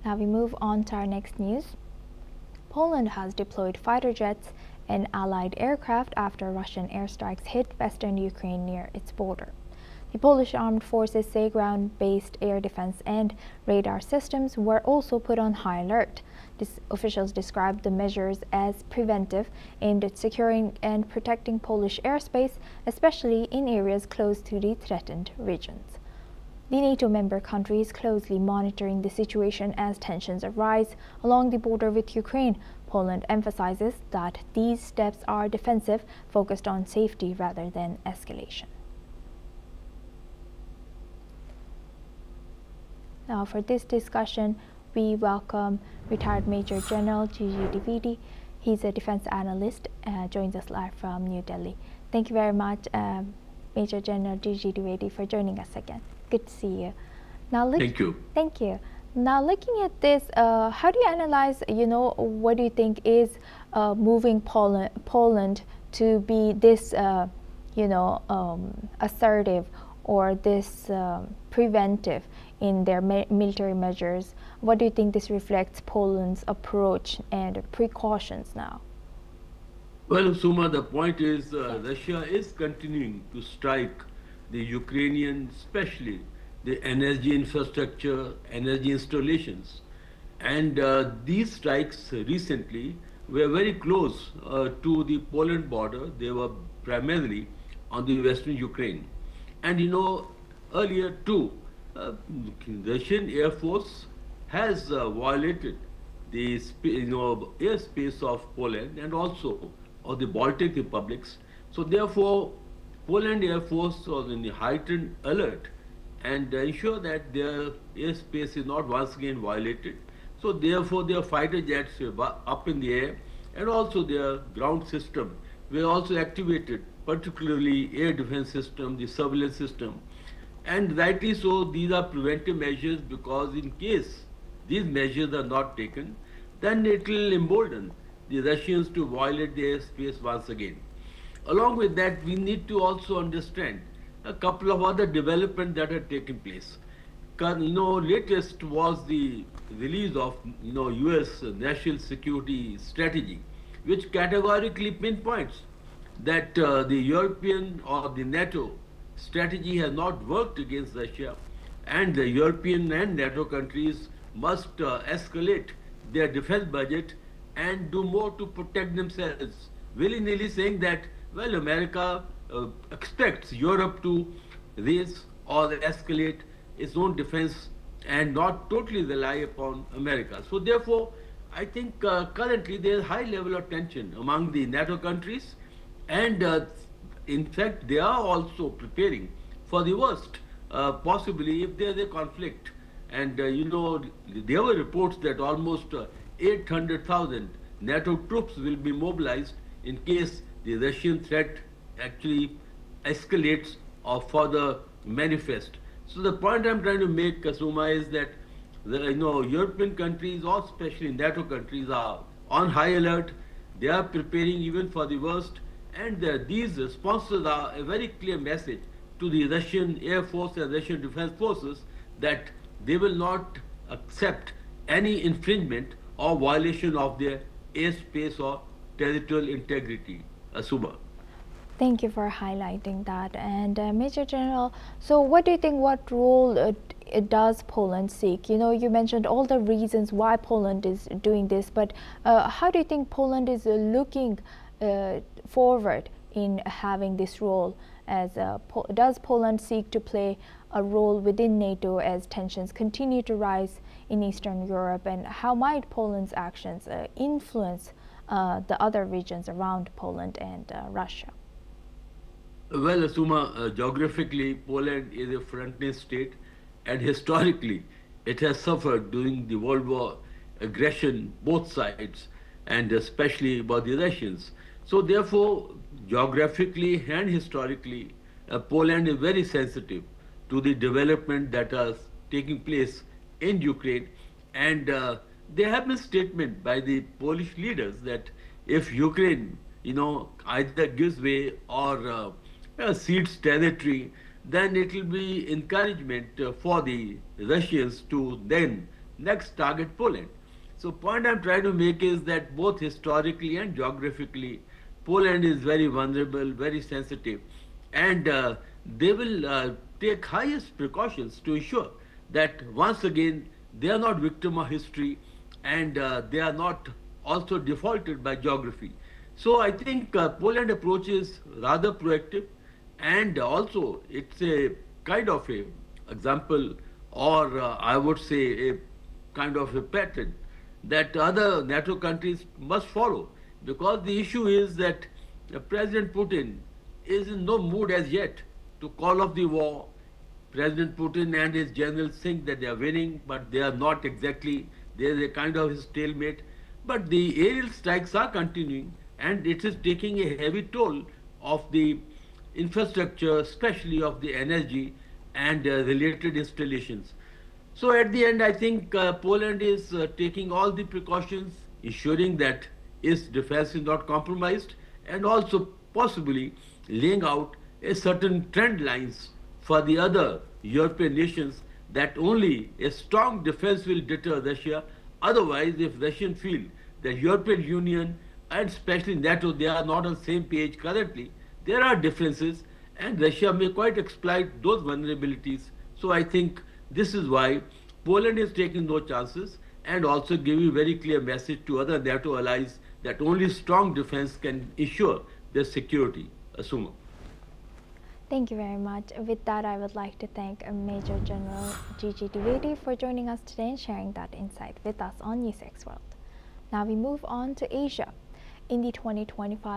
Now we move on to our next news. Poland has deployed fighter jets and allied aircraft after Russian airstrikes hit western Ukraine near its border. The Polish armed forces say ground-based air defense and radar systems were also put on high alert. Officials described the measures as preventive, aimed at securing and protecting Polish airspace, especially in areas close to the threatened regions. The NATO member country is closely monitoring the situation as tensions arise along the border with Ukraine. Poland emphasizes that these steps are defensive, focused on safety rather than escalation. Now, for this discussion, we welcome retired Major General Gigi Dividi. He's a defense analyst, joins us live from New Delhi. Thank you very much, Major General Gigi Dividi, for joining us again. Good to see you. Now, thank you. Thank you. Now, looking at this, how do you analyze, what do you think is moving Poland to be this, assertive or this preventive in their military measures? What do you think this reflects Poland's approach and precautions now? Well, Suma, the point is Russia is continuing to strike the Ukrainian, especially the energy infrastructure, energy installations. And these strikes recently were very close to the Poland border. They were primarily on the western Ukraine. And earlier too, Russian Air Force has violated the airspace of Poland and also of the Baltic republics. So therefore, Poland Air Force was in the heightened alert and ensure that their airspace is not once again violated. So therefore, their fighter jets were up in the air and also their ground system were also activated, particularly air defense system, the surveillance system. And rightly so, these are preventive measures because in case these measures are not taken, then it will embolden the Russians to violate the airspace once again. Along with that, we need to also understand a couple of other developments that have taken place. Latest was the release of U.S. national security strategy, which categorically pinpoints that the European or the NATO strategy has not worked against Russia, and the European and NATO countries must escalate their defense budget and do more to protect themselves, willy-nilly saying that, well, America expects Europe to raise or escalate its own defense and not totally rely upon America. So therefore, I think currently there is high level of tension among the NATO countries, and in fact, they are also preparing for the worst, possibly if there is a conflict. And there were reports that almost 800,000 NATO troops will be mobilized in case the Russian threat actually escalates or further manifests. So the point I'm trying to make, Kasuma, is that the European countries, or especially NATO countries, are on high alert. They are preparing even for the worst. And these responses are a very clear message to the Russian Air Force and Russian Defense Forces that they will not accept any infringement or violation of their airspace or territorial integrity. Asuma. Thank you for highlighting that. And Major General, so what do you think, what role does Poland seek? You mentioned all the reasons why Poland is doing this, but how do you think Poland is looking forward in having this role? Does Poland seek to play a role within NATO as tensions continue to rise in Eastern Europe, and how might Poland's actions influence the other regions around Poland and Russia? Well, Asuma, geographically, Poland is a frontier state, and historically, it has suffered during the World War aggression, both sides, and especially by the Russians. So therefore, geographically and historically, Poland is very sensitive to the development that is taking place in Ukraine. And there have been statements by the Polish leaders that if Ukraine, either gives way or cedes territory, then it will be encouragement for the Russians to then next target Poland. So point I'm trying to make is that both historically and geographically, Poland is very vulnerable, very sensitive, and they will take highest precautions to ensure that once again they are not victim of history and they are not also defaulted by geography. So I think Poland approach is rather proactive, and also it's a kind of a example, or I would say a kind of a pattern that other NATO countries must follow, because the issue is that President Putin is in no mood as yet to call off the war. President Putin and his generals think that they are winning, but they are not exactly. There is a kind of stalemate. But the aerial strikes are continuing, and it is taking a heavy toll of the infrastructure, especially of the energy and related installations. So at the end, I think Poland is taking all the precautions, ensuring that its defense is not compromised, and also possibly laying out a certain trend lines for the other European nations, that only a strong defense will deter Russia. Otherwise, if Russians feel the European Union and especially NATO, they are not on the same page currently, there are differences, and Russia may quite exploit those vulnerabilities. So I think this is why Poland is taking no chances, and also giving very clear message to other NATO allies that only strong defense can ensure their security. Asuma. Thank you very much. With that, I would like to thank Major General Gigi Dwivedi for joining us today and sharing that insight with us on NewsX World. Now we move on to Asia. In the 2025